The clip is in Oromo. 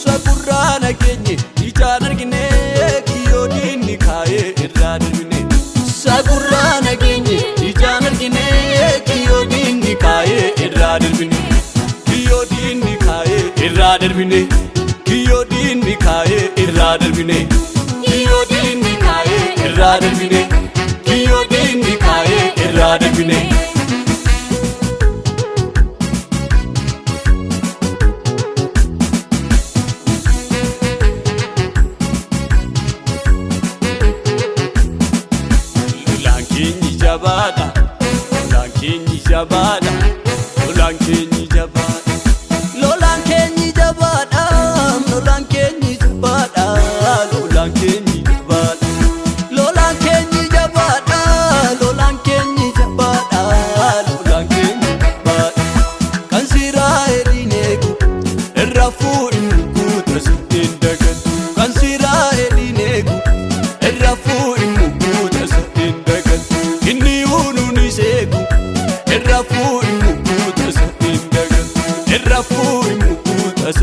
Sagurrana kenye ijaan argine kiyyoo diinni kaayee irraa darbine. Sagurrana kenye ijaan argine kiyyoo diinni kaayee irraa darbine. Kiyyoo diinni kaayee irraa darbine. Kiyyoo diinni kaayee irraa darbine. Kiyyoo diinni kaayee irraa darbine. Kiyyoo diinni kaayee irraa darbine. Jabada, lolan kenyi jabada, lolan kenyi jabada, lolan kenyi jabada, lolan kenyi jabada, lolan kenyi jabada, lolan kenyi jabada, lolan kenyi jabada, lolan kenyi jabada. Kan Siraa'elineeku irrafu imukuuta sittiin dagatu. Kan Siraa'elineeku irrafu imukuuta sittiin dagatu. Inni uununi seeku irrafu imukuuta sittiin dagatu. Irrafu imukuuta